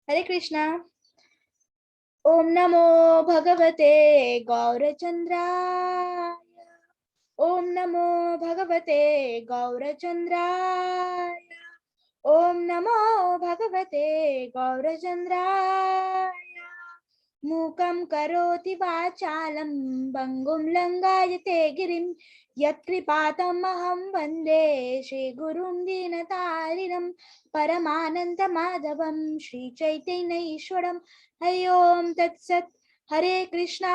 हरे कृष्णा। ओम नमो भगवते गौरचंद्राय। ओम नमो भगवते गौरचंद्राय। ओम नमो भगवते गौरचंद्राय। मूकं करोति वाचालं भङ्गुं लङ्घयते गिरिं यत्कृपातमहं वन्दे श्रीगुरुं दीनतारिणं परमानन्दमाधवं श्रीचैतन्यईश्वरं। हरि ओम तत्सत्। हरे कृष्णा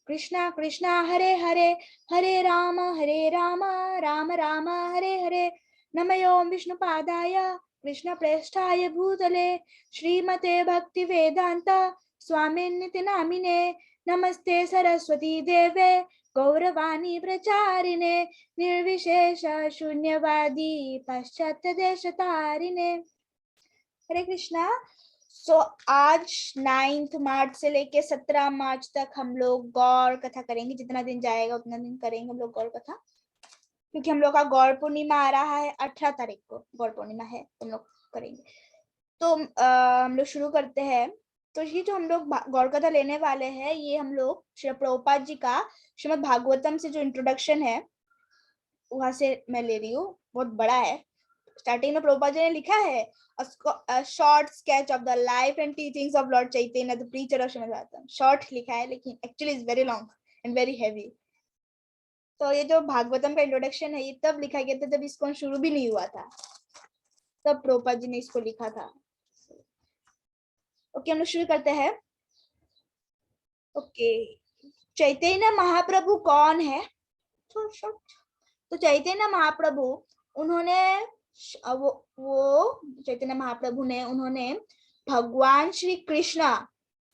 कृष्णा कृष्णा हरे हरे, हरे राम राम राम हरे हरे। नमः विष्णुपादाय कृष्णप्रेष्ठाय भूतले श्रीमते भक्तिवेदांत स्वामिन्निति नामिने। नमस्ते सरस्वती देवे गौरवाणी प्रचारिणे निर्विशेष शून्यवादी पाश्चात्य देश तारिणे। हरे कृष्णा। आज 9 मार्च से लेके 17 मार्च तक हम लोग गौर कथा करेंगे। जितना दिन जाएगा उतना दिन करेंगे हम लोग गौर कथा, क्योंकि हम लोग का गौर पूर्णिमा आ रहा है 18 तारीख को। गौर पूर्णिमा है, हम लोग करेंगे। तो हम लोग शुरू करते हैं। तो ये जो हम लोग गौर कथा लेने वाले हैं, ये हम लोग श्री प्रभुपाद जी का श्रीमद् भागवतम से जो इंट्रोडक्शन है वहां से मैं ले रही हूँ। बहुत बड़ा है। स्टार्टिंग में प्रभुपाद जी ने लिखा है a short sketch of the life and teachings of Lord Chaitanya, the preacher of Srimad Bhagavatam। Short लिखा है लेकिन actually is very long and very heavy. तो ये जो भागवतम का इंट्रोडक्शन है ये तब लिखा गया था जब इसको शुरू भी नहीं हुआ था, तब प्रभुपाद जी ने इसको लिखा था। ओके, हम लोग शुरू करते हैं। ओके, चैतन्य महाप्रभु कौन है? तो चैतन्य महाप्रभु उन्होंने वो चैतन्य महाप्रभु ने उन्होंने भगवान श्री कृष्ण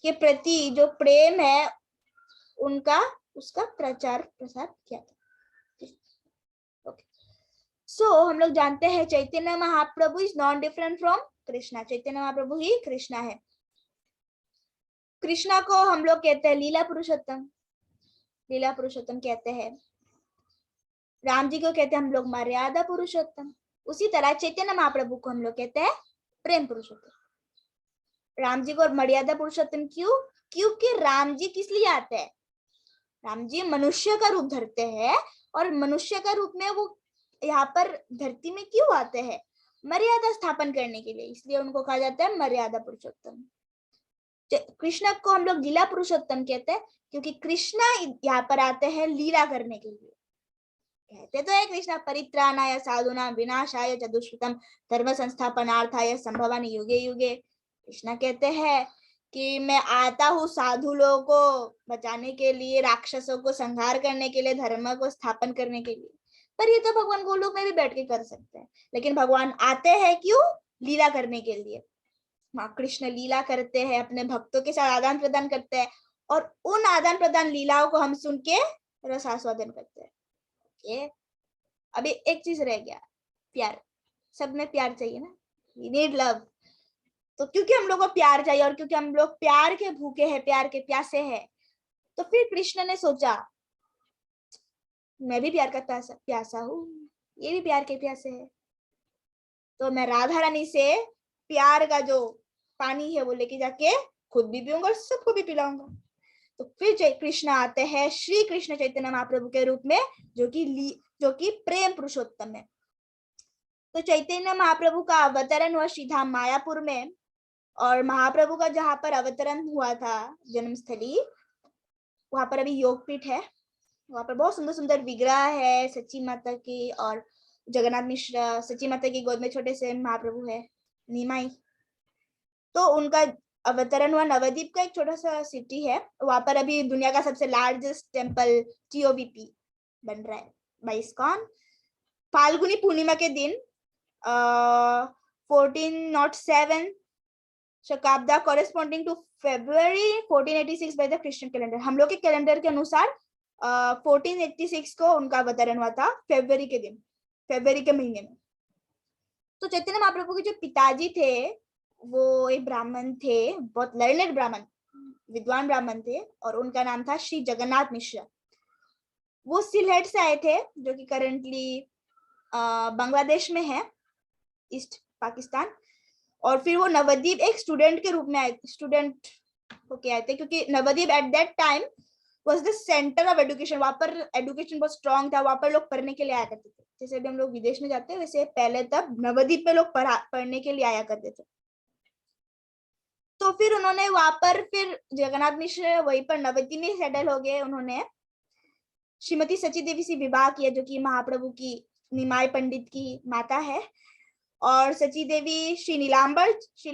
के प्रति जो प्रेम है उसका प्रचार प्रसार किया था। ओके, सो हम लोग जानते हैं Chaitanya Mahaprabhu is not different from Krishna. Chaitanya Mahaprabhu ही कृष्णा है। कृष्णा को हम लोग कहते हैं लीला पुरुषोत्तम, लीला पुरुषोत्तम कहते हैं। राम जी को कहते हैं हम लोग मर्यादा पुरुषोत्तम। उसी तरह चैतन्य महाप्रभु को हम लोग कहते हैं प्रेम पुरुषोत्तम। राम जी को मर्यादा पुरुषोत्तम क्यों? क्योंकि राम जी किस लिए आते हैं? राम जी मनुष्य का रूप धरते हैं, और मनुष्य का रूप में वो यहाँ पर धरती में क्यों आते हैं? मर्यादा स्थापन करने के लिए, इसलिए उनको कहा जाता है मर्यादा पुरुषोत्तम। कृष्ण को हम लोग लीला पुरुषोत्तम कहते हैं क्योंकि कृष्ण यहाँ पर आते हैं लीला करने के लिए। कहते तो है कृष्ण परित्राणाय साधूनां विनाशाय च दुष्कृतम् धर्म संस्थापनार्थाय संभवामि युगे युगे। कृष्ण कहते हैं कि मैं आता हूँ साधु लोगों को बचाने के लिए, राक्षसों को संहार करने के लिए, धर्म को स्थापन करने के लिए। पर ये तो भगवान गोलोक में भी बैठ के कर सकते हैं, लेकिन भगवान आते हैं क्यों? लीला करने के लिए। कृष्ण लीला करते हैं, अपने भक्तों के साथ आदान प्रदान करते हैं, और उन आदान प्रदान लीलाओं को हम सुन के रस आस्वादन करते हैं। अभी एक चीज रह गया, प्यार। सब में प्यार चाहिए ना, we need love। तो क्योंकि हम लोग को प्यार चाहिए और क्योंकि हम लोग प्यार के भूखे हैं, प्यार के प्यासे हैं, तो फिर कृष्ण ने सोचा मैं भी प्यार का प्यासा हूँ, ये भी प्यार के प्यासे है, तो मैं राधा रानी से प्यार का जो पानी है वो लेके जाके खुद भी पीऊंगा और सबको भी पिलाऊंगा। तो फिर कृष्ण आते हैं श्री कृष्ण चैतन्य महाप्रभु के रूप में, जो कि प्रेम पुरुषोत्तम है। तो चैतन्य महाप्रभु का अवतरण हुआ श्रीधाम मायापुर में, और महाप्रभु का जहां पर अवतरण हुआ था जन्मस्थली, वहां पर अभी योगपीठ है। वहां पर बहुत सुंदर सुंदर विग्रह है सच्ची माता की, और जगन्नाथ मिश्र सच्ची माता की गोद में छोटे से महाप्रभु है नीमाई। तो उनका अवतरण हुआ नवद्वीप का एक छोटा सा सिटी है, वहां पर अभी दुनिया का सबसे लार्जेस्ट टेम्पल TOVP बन रहा है बाय इस्कॉन। फाल्गुनी पूर्णिमा के दिन 1407 Shakabda corresponding to February 1486 by the Christian calendar. हम लोग के कैलेंडर के अनुसार 1486 को उनका अवतरण हुआ था, फरवरी के दिन, फरवरी के महीने में। तो चैतन्य महाप्रभु के जो पिताजी थे वो एक ब्राह्मण थे, बहुत लर्नेड ब्राह्मण, विद्वान ब्राह्मण थे, और उनका नाम था श्री जगन्नाथ मिश्र। वो सिलहट से आए थे, जो कि करंटली बांग्लादेश में है, ईस्ट पाकिस्तान। और फिर वो नवद्वीप एक स्टूडेंट के रूप में आए, स्टूडेंट होके आए थे, क्योंकि Nabadwip at that time was the centre of education. वहां पर एजुकेशन बहुत स्ट्रांग था, वहां पर लोग पढ़ने के लिए आया करते थे। जैसे अभी हम लोग विदेश में जाते हैं, वैसे पहले तब नवद्वीप में लोग पढ़ने के लिए आया करते थे। तो फिर उन्होंने वहां पर, फिर जगन्नाथ मिश्र वहीं पर नवद्वीप में सेटल हो गए। उन्होंने श्रीमती सची देवी से विवाह किया, जो कि महाप्रभु की निमाई पंडित की माता है। और सची देवी श्रीला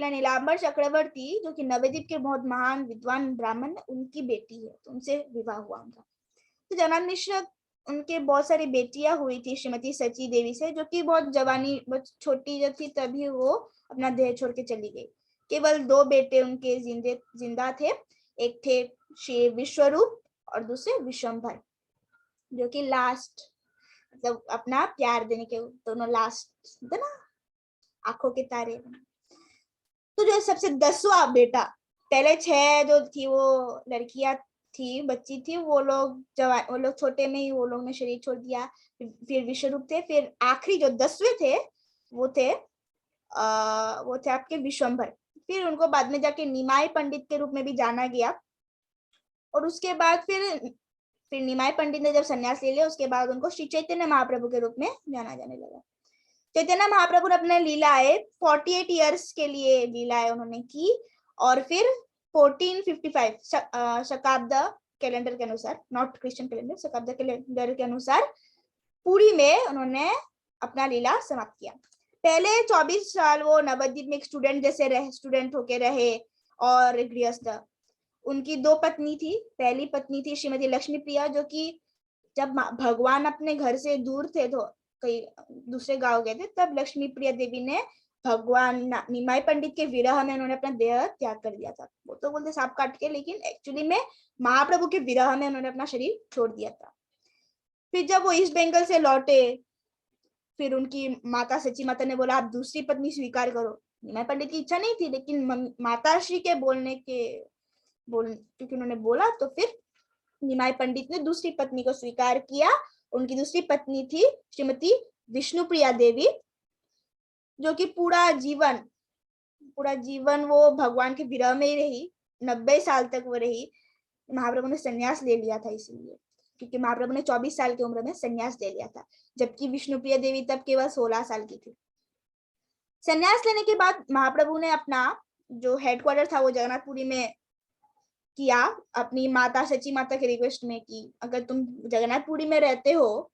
नीलांबर चक्रवर्ती, जो कि नवद्वीप के बहुत महान विद्वान ब्राह्मण, उनकी बेटी है, तो उनसे विवाह हुआ उनका। तो जगन्नाथ मिश्र, उनके बहुत सारी बेटियां हुई थी श्रीमती सची देवी से, जो कि बहुत जवानी, बहुत छोटी जब थी तभी वो अपना देह छोड़ के चली गई। केवल 2 बेटे उनके जिंदा थे, एक थे श्री विश्वरूप और दूसरे विश्वम्भर, जो कि लास्ट, मतलब अपना प्यार देने के दोनों लास्ट थे ना, आंखों के तारे। तो जो सबसे 10वां बेटा, पहले 6 जो थी वो लड़कियां थी, बच्ची थी, वो लोग छोटे में ही वो लोग ने शरीर छोड़ दिया। फिर विश्वरूप थे, फिर आखिरी जो 10वें थे वो थे आपके विश्वम्भर। फिर उनको बाद में जाके निमाई पंडित के रूप में भी जाना गया। और उसके बाद फिर निमाई पंडित ने जब संन्यास ले लिया, उसके बाद उनको श्री चैतन्य महाप्रभु के रूप में जाना जाने लगा। चैतन्य महाप्रभु ने अपने लीलाएं 48 ईयर्स के लिए लीलाएं उन्होंने की। और फिर 1455 शकाब्द कैलेंडर के अनुसार, नॉट क्रिश्चियन कैलेंडर, शकाब्द कैलेंडर के अनुसार पुरी में उन्होंने अपना लीला समाप्त किया। पहले 24 साल वो नवद्वीप में एक स्टूडेंट होके रहे और गृहस्थ। उनकी 2 पत्नी थी। पहली पत्नी थी श्रीमती लक्ष्मी प्रिया, जो कि जब भगवान अपने घर से दूर थे, तो कई दूसरे गांव गए थे, तब लक्ष्मी प्रिया देवी ने भगवान निमाई पंडित के विरह में उन्होंने अपना देह त्याग कर दिया था। वो तो बोलते सांप काट के, लेकिन एक्चुअली में महाप्रभु के विरह में उन्होंने अपना शरीर छोड़ दिया था। फिर जब वो ईस्ट बंगाल से लौटे, फिर उनकी माता सची माता ने बोला आप दूसरी पत्नी स्वीकार करो। निमाई पंडित की इच्छा नहीं थी, लेकिन माता श्री के क्योंकि उन्होंने बोला, तो फिर निमाई पंडित ने दूसरी पत्नी को स्वीकार किया। उनकी दूसरी पत्नी थी श्रीमती विष्णुप्रिया देवी, जो कि पूरा जीवन वो भगवान के विरह में ही रही। 90 साल तक वो रही। महाप्रभु ने संन्यास ले लिया था इसलिए, क्योंकि महाप्रभु ने 24 साल की उम्र में संन्यास ले लिया था, जबकि विष्णुप्रिया देवी तब केवल 16 साल की थी। संन्यास लेने के बाद महाप्रभु ने अपना जो हेडक्वार्टर था वो जगन्नाथपुरी में किया, अपनी माता सची माता के रिक्वेस्ट में कि अगर तुम जगन्नाथपुरी में रहते हो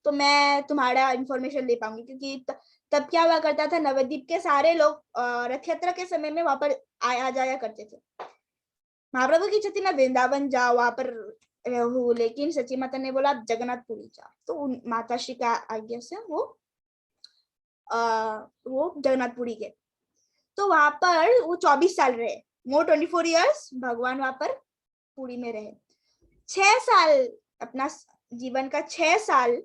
तो मैं तुम्हारा इंफॉर्मेशन दे पाऊंगी, क्योंकि तब क्या हुआ करता था, नवद्वीप के सारे लोग रथ यात्रा के समय में वहां पर आ जाया करते थे। महाप्रभु की इच्छा थी मैं वृंदावन जाओ, वहां पर रहूं, लेकिन सची माता ने बोला जगन्नाथपुरी जाओ। तो माता श्री का आज्ञा से वो जगन्नाथपुरी गए। तो वहां पर वो 24 साल रहे, मोर 24 ईयर्स भगवान वहां पर पुरी में रहे। 6 साल, अपना जीवन का 6 साल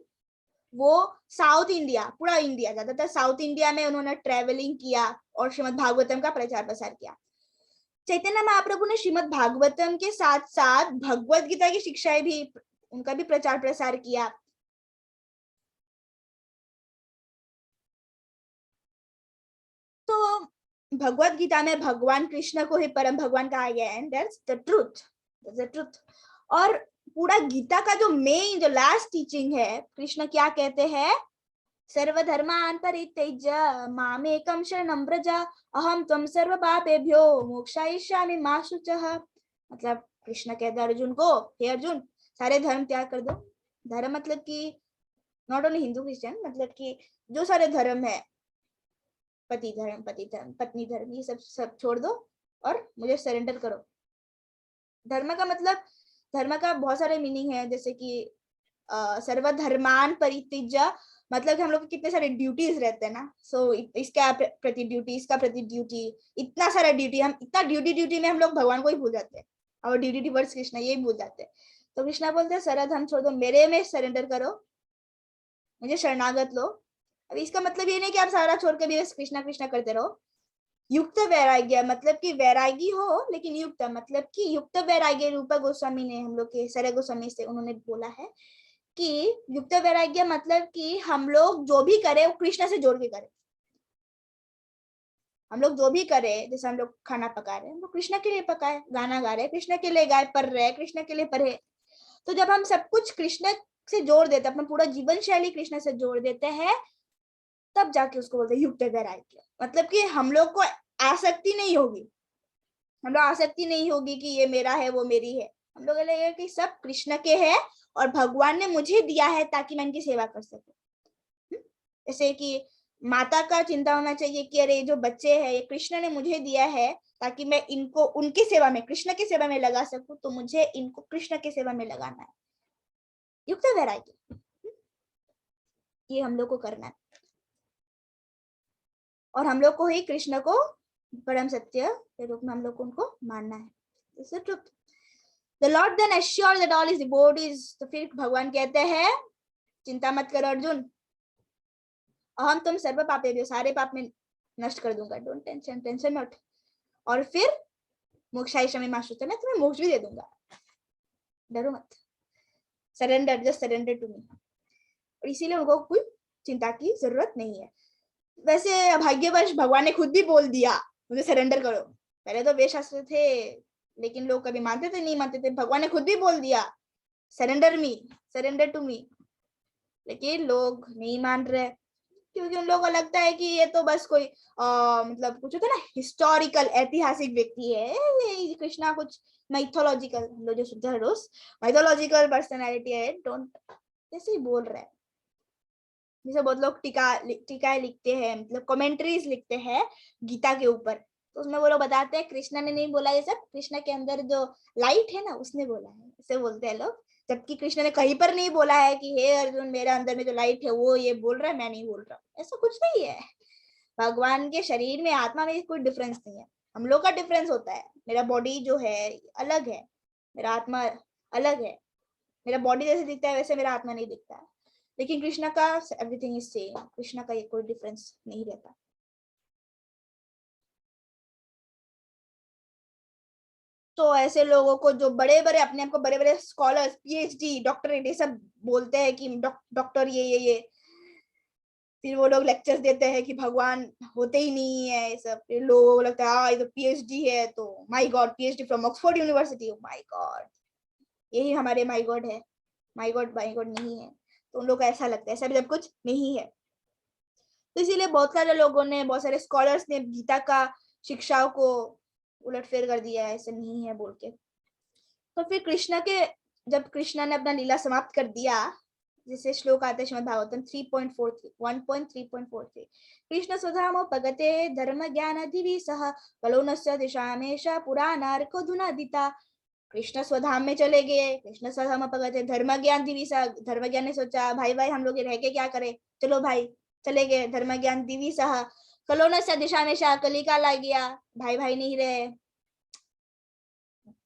वो साउथ इंडिया, पूरा इंडिया, ज्यादातर साउथ इंडिया में उन्होंने ट्रेवलिंग किया और श्रीमद् भागवतम का प्रचार प्रसार किया। चैतन्य महाप्रभु ने श्रीमद् भागवतम के साथ साथ भगवत गीता की शिक्षाएं भी, उनका भी प्रचार प्रसार किया। तो भगवत गीता में भगवान कृष्ण को ही परम भगवान कहा गया है, एंड दैट्स द ट्रूथ। और पूरा गीता का जो मेन, जो लास्ट टीचिंग है, कृष्ण क्या कहते हैं, सर्वधर्मान् परित्यज्य मामेकं शरणं व्रज अहम त्वं सर्व पापेभ्यो मोक्षयिष्यामि मा शुचः। मतलब कृष्ण कहते हैं अर्जुन को, हे अर्जुन, सारे धर्म त्याग कर दो। धर्म मतलब कि नॉट ओनली हिंदू क्रिश्चियन, मतलब कि जो सारे धर्म है, पति धर्म, पत्नी धर्म, ये सब छोड़ दो और मुझे सरेंडर करो। धर्म का मतलब, धर्म का बहुत सारे मीनिंग है, जैसे कि सर्वधर्मान परित्यज्य, मतलब कि हम लोग कितने सारे ड्यूटीज रहते हैं ना, सो इसका प्रति ड्यूटी, इसका प्रति ड्यूटी, इतना सारा ड्यूटी, हम इतना ड्यूटी में हम लोग भगवान को ही भूल जाते हैं, और ड्यूटी टुवर्ड्स कृष्णा ये भूल जाते हैं। तो कृष्णा बोलते हैं सारा धर्म छोड़ दो, मेरे में सरेंडर करो, मुझे शरणागत लो। अब इसका मतलब ये नहीं कि आप सारा छोड़ के भी बस कृष्णा कृष्णा करते रहो। युक्त वैराग्य मतलब कि वैरागी हो, लेकिन युक्त मतलब कि युक्त वैराग्य, रूपा गोस्वामी ने, हम लोग के सरय गोस्वामी से उन्होंने बोला है कि युक्त वैराग्य मतलब कि हम लोग जो भी करें वो कृष्ण से जोड़ के करें। हम लोग जो भी करें, जैसे हम लोग खाना पका रहे हैं, हम लोग कृष्ण के लिए पकाए, गाना गा रहे हैं कृष्ण के लिए गाए, पढ़ रहे हैं कृष्ण के लिए पढ़े। तो जब हम सब कुछ कृष्ण से जोड़ देते हैं, अपना पूरा जीवन शैली कृष्ण से जोड़ देते हैं, तब जाके उसको बोलते हैं युक्त वैराग्य। मतलब कि हम लोग को आसक्ति नहीं होगी, हम लोग आसक्ति नहीं होगी कि ये मेरा है वो मेरी है। हम लोग लगेगा कि सब कृष्ण के है और भगवान ने मुझे दिया है ताकि मैं इनकी सेवा कर सकूं। जैसे कि माता का चिंता होना चाहिए कि अरे जो बच्चे हैं ये कृष्ण ने मुझे दिया है ताकि मैं इनको उनकी सेवा में, कृष्ण की सेवा में लगा सकूं, तो मुझे इनको कृष्ण की सेवा में लगाना है। युक्त वैराग्य, ये हम लोग को करना है और हम लोग को ही कृष्ण को परम सत्य के रूप में हम लोग को उनको मानना है। This is the truth. The Lord then assured that all his devotees, तो फिर भगवान कहते हैं चिंता मत करो अर्जुन, अहम तुम सर्व पापे जो सारे पाप में नष्ट कर दूंगा, डोंट टेंशन, टेंशन नॉट। और फिर मोक्षाय शमे माश्रुते, मैं तुम्हें मोक्ष भी दे दूंगा, डरो मत, surrender, just surrender to me. और इसीलिए उनको कोई चिंता की जरूरत नहीं है। वैसे भाग्यवश भगवान ने खुद भी बोल दिया मुझे सरेंडर करो। पहले तो वेदशास्त्र थे लेकिन लोग कभी मानते थे नहीं मानते थे, भगवान ने खुद भी बोल दिया surrender me, surrender to me, लेकिन लोग नहीं मान रहे क्योंकि उन लोगों को लगता है कि ये तो बस कोई मतलब कुछ होता है ना, हिस्टोरिकल ऐतिहासिक व्यक्ति है ये कृष्णा, कुछ माइथोलॉजिकल, हम लोग जो शुद्ध रोज माइथोलॉजिकल पर्सनैलिटी है, डोंट, ऐसे ही बोल रहे हैं। जैसे बहुत लोग टीकाएं लिखते हैं, मतलब कमेंट्रीज लिखते हैं गीता के ऊपर, तो उसमें वो लोग बताते हैं कृष्णा ने नहीं बोला ये सब, कृष्णा के अंदर जो लाइट है ना उसने बोला है, ऐसे बोलते हैं लोग। जबकि कृष्ण ने कहीं पर नहीं बोला है कि हे अर्जुन मेरे अंदर में जो लाइट है वो ये बोल रहा है, मैं नहीं बोल रहा, ऐसा कुछ नहीं है। भगवान के शरीर में आत्मा में कोई डिफरेंस नहीं है, हम लोग का डिफरेंस होता है। मेरा बॉडी जो है अलग है, मेरा आत्मा अलग है, मेरा बॉडी जैसे दिखता है वैसे मेरा आत्मा नहीं दिखता है, लेकिन कृष्णा का एवरीथिंग इज सेम, कृष्णा का ये कोई डिफरेंस नहीं रहता। तो ऐसे लोगों को जो बड़े बड़े अपने आप को बड़े बड़े स्कॉलर्स, पीएचडी, डॉक्टरेट ये सब बोलते हैं कि डॉक्टर ये फिर वो लोग लेक्चर्स देते हैं कि भगवान होते ही नहीं है, ये सब, फिर लोगों को लगता है ये तो पीएचडी है तो my God, PhD from Oxford university, my God यही हमारे माय गॉड है, माय गॉड नहीं है। तो उन लोग को ऐसा लगता है, ऐसा भी जब कुछ नहीं है। तो इसीलिए बहुत सारे लोगों ने, बहुत सारे स्कॉलर्स ने गीता का शिक्षाओं को उलटफेर कर दिया है, ऐसे नहीं है बोल के। तो फिर कृष्ण के, जब कृष्ण ने अपना लीला समाप्त कर दिया, जैसे श्लोक आते हैं श्रीमद् भागवतम 3.43 1.3.43, कृष्ण स्वधामोपगते धर्म ज्ञान अधिविसः कलोनस्य दिशामेष पुराणार्को धुनादिता। कृष्ण स्वधाम में चले गए, कृष्ण स्वधाम अपगते धर्म ज्ञान दिविसा, धर्म ज्ञान ने सोचा भाई भाई हम लोग रह के क्या करें, चलो भाई चले गए, धर्म ज्ञान दिविसा। कलोनस्य दिशामेष, कलिकाल आ गया, भाई भाई नहीं रहे,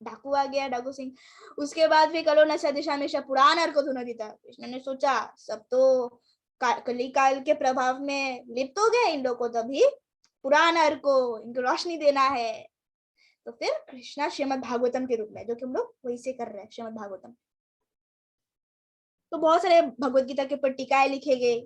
डाकू आ गया, डाकू सिंह। उसके बाद फिर कलो नशा दिशा में पुराण अर्क धुना दीता। कृष्ण ने सोचा सब तो कलिकाल के प्रभाव में लिप्त हो गए, इन लोगों को तभी पुराण अर्क को इनको रोशनी देना है। तो फिर कृष्णा श्रीमद् भागवतम के रूप में, जो कि हम लोग वही से कर रहे हैं, श्रीमद् भागवतम। तो बहुत सारे भगवत गीता के ऊपर टीकाएं लिखे गए,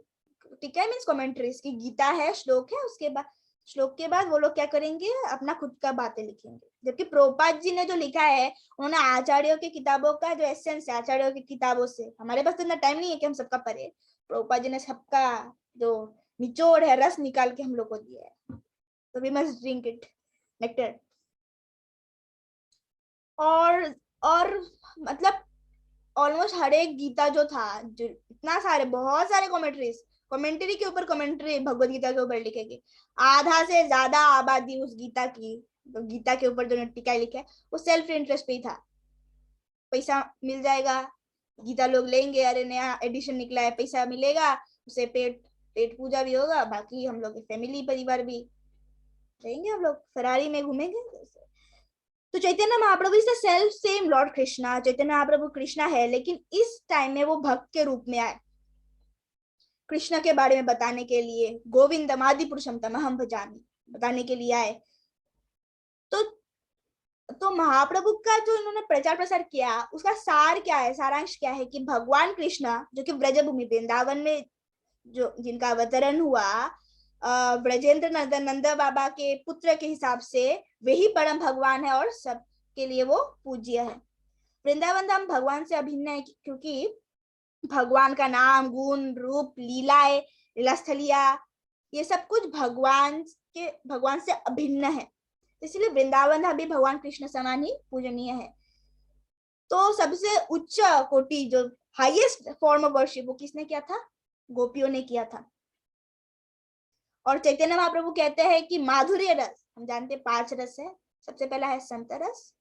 टीका मीन्स कमेंट्रीज की, गीता है, श्लोक है, उसके बाद श्लोक के बाद वो लोग क्या करेंगे, अपना खुद का बातें लिखेंगे। जबकि प्रभुपाद जी ने जो लिखा है उन्होंने आचार्यों की किताबों का जो एसेंस है, आचार्यों की किताबों से, हमारे पास तो इतना टाइम नहीं है कि हम सबका पढ़े, प्रभुपाद जी ने सबका जो निचोड़ है, रस निकाल के हम लोग को दिया है। तो we must drink it, nectar. और मतलब ऑलमोस्ट हर एक गीता जो था, जो इतना सारे, बहुत सारे कमेंट्रीज, कमेंट्री के ऊपर कमेंट्री भगवत गीता के ऊपर लिखे गए। आधा से ज्यादा आबादी उस गीता की, तो गीता के ऊपर जो टीका लिखा है वो सेल्फ इंटरेस्ट पे ही था। पैसा मिल जाएगा, गीता लोग लेंगे, अरे नया एडिशन निकला है, पैसा मिलेगा, उसे पेट पेट पूजा भी होगा, बाकी हम लोग फैमिली परिवार भी रहेंगे, हम लोग फरारी में घूमेंगे। तो Chaitanya Mahaprabhu is the self same lord Krishna, Chaitanya Mahaprabhu Krishna है, लेकिन इस टाइम में वो भक्त के रूप में आए, कृष्ण के बारे में बताने के लिए, गोविंदम आदि पुरुषम तमहम भजामि बताने के लिए आए। तो महाप्रभु का जो इन्होंने प्रचार प्रसार किया, उसका सार क्या है, सारांश क्या है कि भगवान कृष्ण जो कि ब्रजभूमि वृंदावन में जो जिनका अवतरण हुआ, ब्रजेंद्र नंदन नंद बाबा के पुत्र के हिसाब से वही परम भगवान है और सबके लिए वो पूज्य है। वृंदावन धाम भगवान से अभिन्न है क्योंकि भगवान का नाम, गुण, रूप, लीलाएं, लीलास्थलिया, ये सब कुछ भगवान से अभिन्न है। इसलिए वृंदावन धाम भी भगवान कृष्ण समान ही पूजनीय है। तो सबसे उच्च कोटि जो हाईएस्ट फॉर्म ऑफ वर्शिप वो किसने किया था? गोपियों ने किया था। और चैतन्य महाप्रभु कहते हैं कि माधुर्य रस, हम जानते हैं 5 रस है। सबसे पहला है संत रस,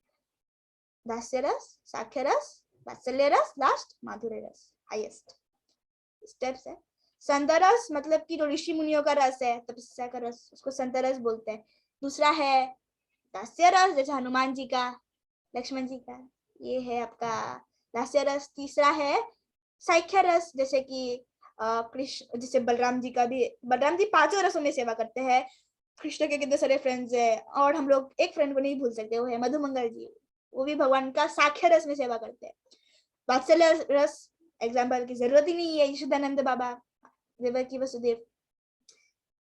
दास्य रस, साख्य रस, वात्सल्य रस, लास्ट माधुर्य रस, हाईएस्ट स्टेप्स है। संत रस मतलब कि जो ऋषि मुनियों का रस है, तपस्या का रस, उसको संत रस बोलते हैं। दूसरा है दास्य रस, जैसे हनुमान जी का, लक्ष्मण जी का, ये है आपका दास्य रस। तीसरा है साख्य रस, जैसे कि कृष्ण, जैसे बलराम जी का भी, बलराम जी 5 रसों में सेवा करते हैं। कृष्ण के कितने सारे फ्रेंड्स है, और हम लोग एक फ्रेंड को नहीं भूल सकते, वो है मधुमंगल जी, वो भी भगवान का साख्य रस में सेवा करते हैं। वात्सल्य रस एग्जाम्पल की जरूरत ही नहीं है, यशोदानंद बाबा, देवकी वसुदेव,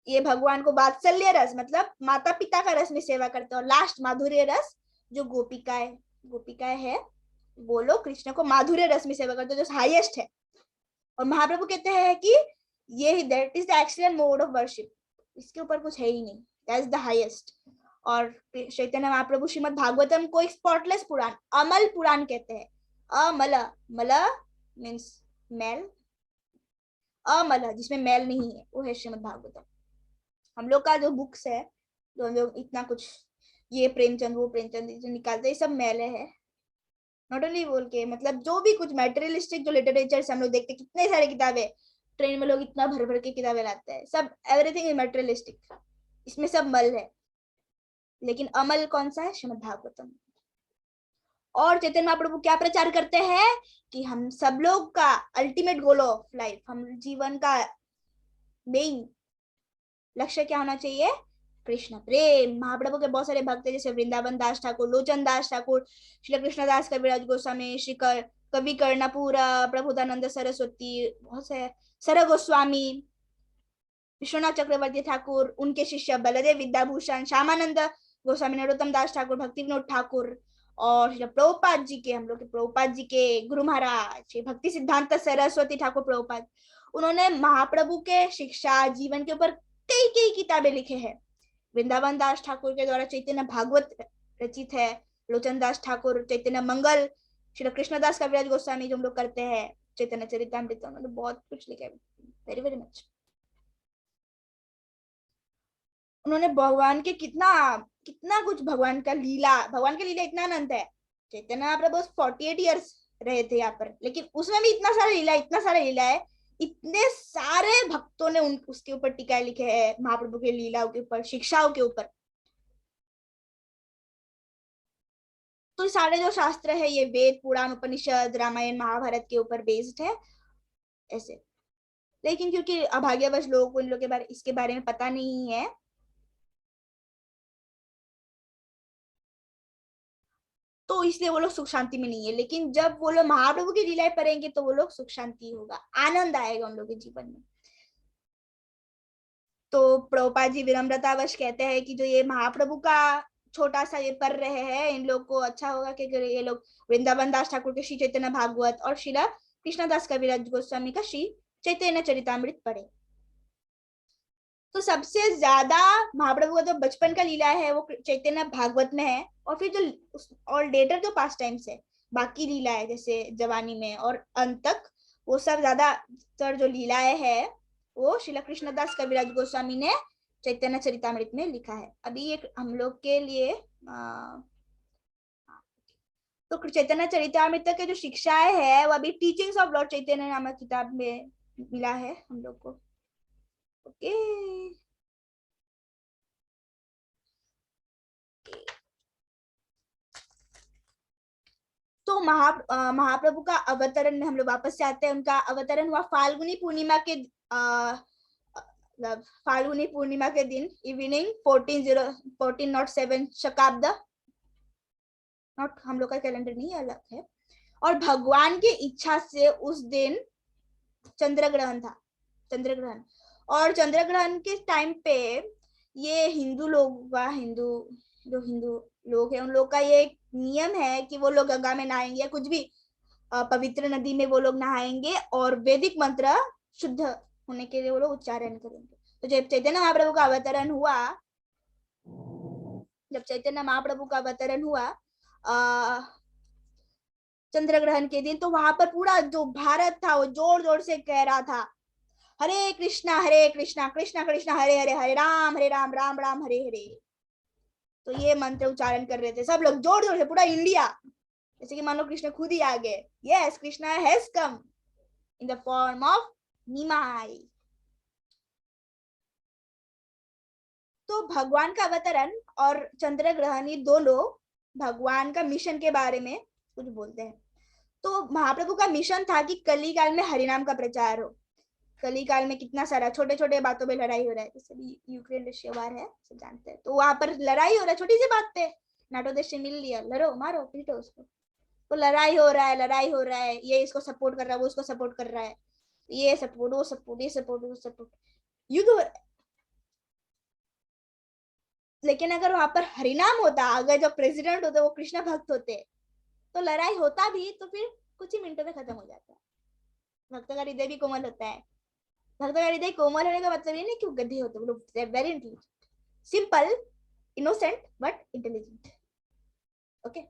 ये भगवान को वात्सल्य रस मतलब माता पिता का रस में सेवा करते हैं। और लास्ट माधुर्य रस, जो गोपिकाएं है, वो लोग कृष्ण को माधुर्य रस में सेवा करते हैं, जो हाईएस्ट है। और महाप्रभु कहते हैं कि ये that is the excellent mode of worship, इसके ऊपर कुछ है ही नहीं, दैट इज द हाईएस्ट। और चैतन्य महाप्रभु श्रीमद् भागवतम को एक स्पॉटलेस पुराण, अमल पुराण कहते हैं। अमल, मल मीन्स मैल, अमल जिसमें मैल नहीं है, वो है श्रीमद् भागवतम। हम लोग का जो बुक्स है, जो हम लोग इतना कुछ ये प्रेमचंद वो प्रेमचंद जो निकालते हैं, सब मैले है। नॉट ओनली बोल के, मतलब जो भी कुछ मेटेरियलिस्टिक जो लिटरेचर से हम लोग देखते, कितने सारे किताबें, ट्रेन में लोग इतना भर भर के किताबें लाते हैं, सब एवरीथिंग इज मेटेरियलिस्टिक, इसमें सब मल है। लेकिन अमल कौन सा है? श्रीमद् भागवतम। और चैतन्य महाप्रभु क्या प्रचार करते हैं कि हम सब लोग का अल्टीमेट गोल ऑफ लाइफ, हम जीवन का मेन लक्ष्य क्या होना चाहिए? कृष्ण प्रेम। महाप्रभु के बहुत सारे भक्त जैसे वृंदावन दास ठाकुर, लोचन दास ठाकुर, श्री कृष्णदास कविराज गोस्वामी, श्री कवि कर्णपुर, प्रभुदानंद सरस्वती, बहुत से, सर गोस्वामी, विश्वनाथ चक्रवर्ती ठाकुर, उनके शिष्य बलदेव विद्याभूषण, श्यामानंद गोस्वामी, नरोत्तम दास ठाकुर, भक्ति विनोद ठाकुर, और प्रभुपाद जी के, हम लोग के प्रभुपाद जी के गुरु महाराज भक्ति सिद्धांत सरस्वती ठाकुर प्रभुपाद, उन्होंने महाप्रभु के शिक्षा जीवन के ऊपर कई कई किताबें लिखे हैं। वृंदावन दास ठाकुर के द्वारा चैतन्य भागवत रचित है। लोचन दास ठाकुर चैतन्य मंगल, श्री कृष्णदास कविराज गोस्वामी जो हम लोग करते हैं चैतन्य चरितामृत, उन्होंने बहुत कुछ लिखा है, वेरी वेरी मच। उन्होंने भगवान के कितना कितना कुछ, भगवान का लीला इतना अनंत है। चैतन्य महाप्रभु 48 ईयर्स रहे थे यहाँ पर, लेकिन उसमें भी इतना सारा लीला है, इतने सारे भक्तों ने उसके ऊपर टीकाएं लिखे हैं, महाप्रभु के लीलाओं के ऊपर, शिक्षाओं के ऊपर। तो सारे जो शास्त्र है ये वेद, पुराण, उपनिषद, रामायण, महाभारत के ऊपर बेस्ड है ऐसे। लेकिन क्योंकि अभाग्यवश लोगों को इन लोगों के बारे, इसके बारे में पता नहीं है, तो इसलिए वो लोग सुख शांति में नहीं है। लेकिन जब वो लोग महाप्रभु की लीलाएं पढ़ेंगे तो वो लोग सुख शांति होगा, आनंद आएगा उन लोगों के जीवन में। तो प्रभुपाद जी विनम्रतावश कहते हैं कि जो ये महाप्रभु का छोटा सा ये पढ़ रहे हैं, इन लोग को अच्छा होगा कि ये लोग वृंदावन दास ठाकुर के श्री चैतन्य भागवत और श्रीला कृष्णदास कविराज गोस्वामी का श्री चैतन्य चरितामृत पढ़े। तो सबसे ज्यादा महाप्रभु का जो बचपन का लीला है वो चैतन्य भागवत में है, और फिर जो और लेटर जो पास टाइम्स है, बाकी लीला है जैसे जवानी में और अंत तक, वो सब ज्यादातर जो लीलाएं है वो श्रील कृष्णदास कविराज गोस्वामी ने चैतन्य चरितामृत में लिखा है। अभी एक हम लोग के लिए तो चैतन्य चरितामृत के जो शिक्षाएं है वो अभी टीचिंग्स ऑफ लॉर्ड चैतन्य नामक किताब में मिला है हम लोग को। ओके, तो महाप्रभु का अवतरण में हम लोग वापस से आते हैं। उनका अवतरण हुआ फाल्गुनी पूर्णिमा के दिन इवनिंग 1407 शकाब्द, नॉट हम लोग का कैलेंडर नहीं अलग है। और भगवान की इच्छा से उस दिन चंद्र ग्रहण था, चंद्र ग्रहण, और चंद्र ग्रहण के टाइम पे ये हिंदू लोग जो हिंदू लोग हैं उन लोग का ये एक नियम है कि वो लोग गंगा में नहाएंगे या कुछ भी पवित्र नदी में वो लोग नहाएंगे और वैदिक मंत्र शुद्ध होने के लिए वो लोग उच्चारण करेंगे। तो जब चैतन्य महाप्रभु का अवतरण हुआ चंद्र ग्रहण के दिन, तो वहां पर पूरा जो भारत था वो जोर जोर से कह रहा था हरे कृष्णा कृष्णा कृष्णा हरे हरे, हरे राम राम राम हरे हरे। तो ये मंत्र उच्चारण कर रहे थे सब लोग जोर जोर से, पूरा इंडिया, जैसे कि मान लो कृष्ण खुद ही आ गए। Yes, Krishna has come in the form of Nimai. तो भगवान का अवतरण और चंद्र ग्रहण ये दोनों भगवान का मिशन के बारे में कुछ बोलते हैं। तो महाप्रभु का मिशन था कि कली काल में हरिनाम का प्रचार हो। कली काल में कितना सारा छोटे छोटे बातों पे लड़ाई हो रहा है, जैसे भी यूक्रेन रशिया वार है, सब जानते हैं। तो वहां पर लड़ाई हो रहा है छोटी सी बात पे, नाटो देश से मिल लिया, लड़ो मारो पीटो उसको। तो लड़ाई हो रहा है, ये इसको सपोर्ट कर रहा है, वो उसको सपोर्ट कर रहा है, ये सपोर्ट वो सपोर्ट, ये सपोर्ट वो सपोर्ट, युद्ध हो रहा है। लेकिन अगर वहां पर हरिनाम होता, अगर जो प्रेसिडेंट होते वो कृष्ण भक्त होते, तो लड़ाई होता भी तो फिर कुछ ही मिनटों में खत्म हो जाता। भक्त का हृदय भी कोमल होता है। भक्त का हृदय कोमल होने का मतलब ये नहीं कि वो गधे होते, वो लोग very intelligent, simple, innocent but intelligent. Okay.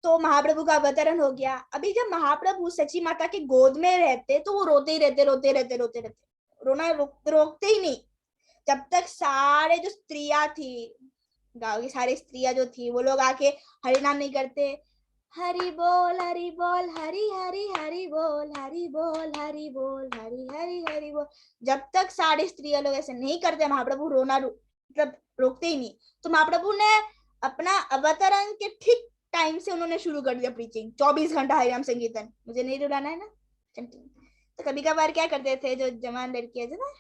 तो महाप्रभु का अवतरण हो गया। अभी जब महाप्रभु सची माता की गोद में रहते तो वो रोते रहते, रोना रोकते ही नहीं, जब तक सारे जो स्त्रियां थी, गांव की सारी स्त्रियां जो थी, वो लोग आके हरि नाम नहीं करते, हरि बोल हरि बोल, हरि हरि हरि बोल, हरि बोल हरि बोल, हरि हरि हरि बोल, जब तक सारी स्त्रियां लोग ऐसे नहीं करते, महाप्रभु रोना मतलब रोकते ही नहीं। तो महाप्रभु ने अपना अवतरण के ठीक टाइम से उन्होंने शुरू कर दिया प्रीचिंग, 24 घंटा हरिनाम संकीर्तन। मुझे नहीं रुलाना है ना, तो कभी कभार क्या करते थे जो जवान लड़कियां थे ना,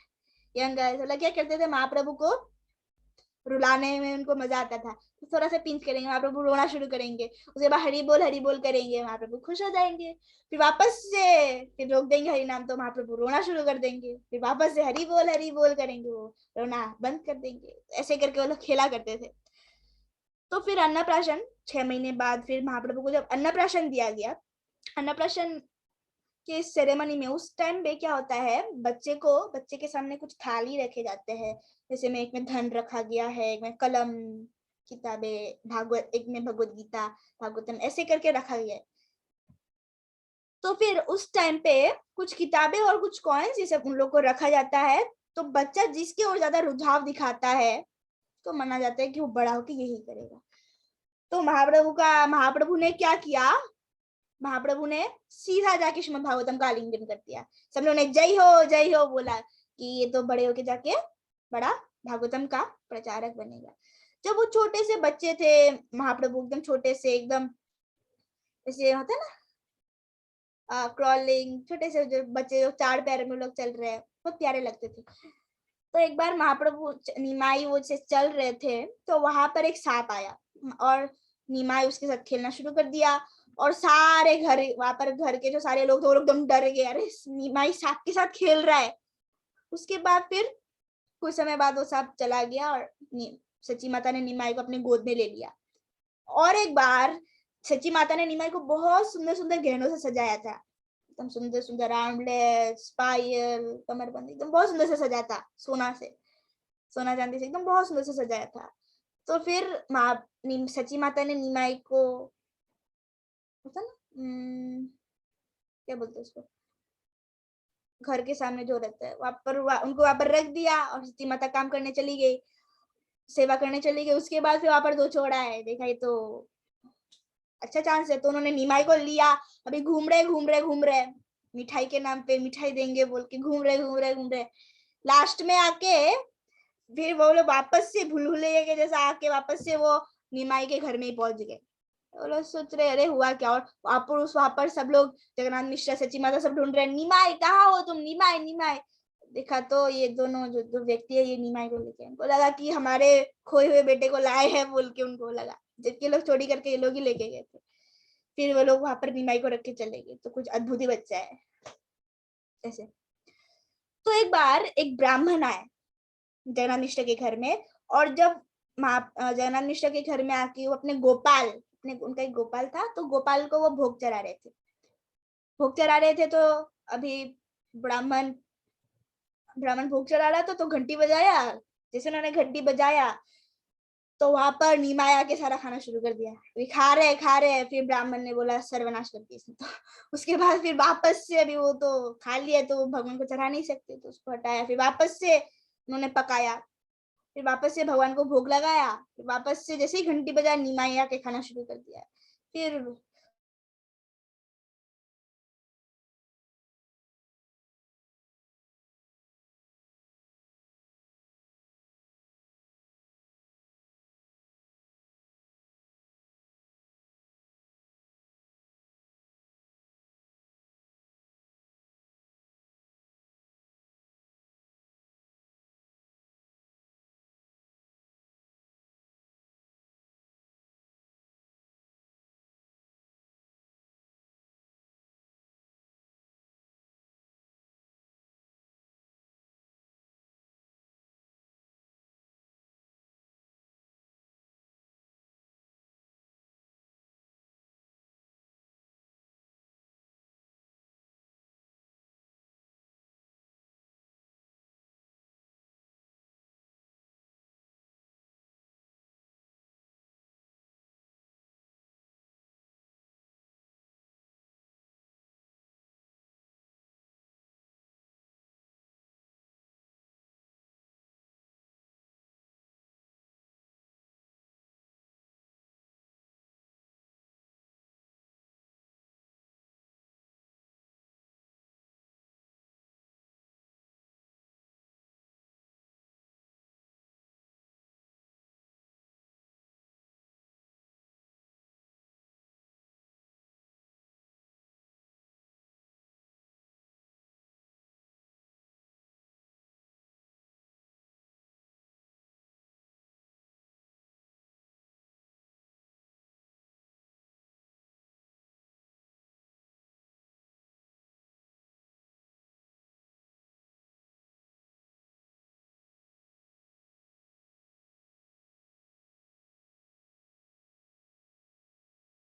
यंग गर्ल्स, क्या करते थे, महाप्रभु को रुलाने में उनको मजा आता था, तो थोड़ा सा पिंच करेंगे, महाप्रभु रोना शुरू करेंगे, उसके बाद हरि बोल करेंगे, महाप्रभु खुश हो जाएंगे, फिर वापस से फिर रोक देंगे हरि नाम, तो महाप्रभु रोना शुरू कर देंगे, फिर वापस से हरि बोल करेंगे, वो रोना बंद कर देंगे। ऐसे करके वो लोग खेला करते थे। तो फिर अन्नप्राशन 6 महीने बाद फिर महाप्रभु को जब अन्नप्राशन दिया गया, अन्नप्राशन के सेरेमनी में उस टाइम पे क्या होता है, बच्चे के सामने कुछ थाली रखे जाते हैं, जैसे में एक में धन रखा गया है, एक में कलम, किताबें, भागवत, एक में भगवत गीता, भागवतम, ऐसे करके रखा गया है। तो फिर उस टाइम पे कुछ किताबें और कुछ कॉइन्स ये सब उन लोग को रखा जाता है। तो बच्चा जिसकी ओर ज्यादा रुझाव दिखाता है तो माना जाता है कि वो बड़ा होकर यही करेगा। तो महाप्रभु ने क्या किया, महाप्रभु ने सीधा जाके श्रीमद् भागवतम का आलिंगन कर दिया। सब लोगों ने जय हो बोला कि ये तो बड़े होके जाके बड़ा भागवतम का प्रचारक बनेगा। जब वो छोटे से बच्चे थे, महाप्रभु एकदम छोटे से, एकदम ऐसे होता है ना क्रॉलिंग, छोटे से जो बच्चे जो 4 पैर में लोग चल रहे हैं, बहुत प्यारे लगते थे। तो एक बार महाप्रभु निमाई वो से चल रहे थे, तो वहां पर एक सांप आया और निमाई उसके साथ खेलना शुरू कर दिया, और सारे घर, वहां पर घर के जो सारे लोग थे वो एकदम डर गए, अरे निमाई सांप के साथ खेल रहा है। उसके बाद फिर कुछ समय बाद वो सांप चला गया और सची माता ने निमाई को अपने गोद में ले लिया। और एक बार सची माता ने निमाई को बहुत सुंदर सुंदर गहनों से सजाया था, एकदम सुंदर सुंदर आर्मलेट्स, पायल, कमरबंद, एकदम बहुत सुंदर से सजाया था, सोना चांदी से एकदम बहुत सुंदर से सजाया था। तो फिर सची माता ने निमाई को, होता ना क्या बोलते उसको, घर के सामने जो रहता है वहां पर, उनको वहां पर रख दिया, और सची माता काम करने चली गई, सेवा करने चली गई। उसके बाद फिर वहां पर 2 छोड़ा है, देखा ये तो अच्छा चांस है, तो उन्होंने निमाई को लिया। अभी घूम रहे मिठाई के नाम पे, मिठाई देंगे बोल के घूम रहे, लास्ट में आके फिर वो लोग वापस से भूलभुलैया के जैसा आके वापस से वो निमाई के घर में ही पहुंच गए। वो लोग सोच रहे अरे हुआ क्या, और वहां पर सब लोग, जगन्नाथ मिश्रा, सची माता, सब ढूंढ रहे, निमाई कहाँ हो तुम, निमाई। देखा तो ये दोनों जो व्यक्ति है ये निमाई को लेके, उनको लगा कि हमारे खोए हुए बेटे को लाए हैं बोल के उनको लगा, जबकि लोग चोरी करके ये लोग ही लेके गए थे। फिर वो लोग वहां पर निमाई को रख के चले गए। तो कुछ अद्भुत ही बच्चा है ऐसे। तो एक बार एक ब्राह्मण आए जगन्नाथ मिश्र के घर में, और जब जगन्नाथ मिश्र के घर में आके वो अपने गोपाल, अपने उनका एक गोपाल था, तो गोपाल को वो भोग चढ़ा रहे थे। भोग चढ़ा रहे थे तो अभी ब्राह्मण ब्राह्मण भोग चढ़ा रहा था, तो घंटी बजाया। जैसे उन्होंने घंटी बजाया तो वहां पर नीमाया के सारा खाना शुरू कर दिया। अभी खा रहे हैं। फिर ब्राह्मण ने बोला सर्वनाश कर दिया इसने तो। उसके बाद फिर वापस से, अभी वो तो खा लिया तो भगवान को चढ़ा नहीं सकते, तो उसको हटाया। फिर वापस से उन्होंने पकाया। फिर वापस से भगवान को भोग लगाया। फिर वापस से जैसे ही घंटी बजाया, निमाया के खाना शुरू कर दिया। फिर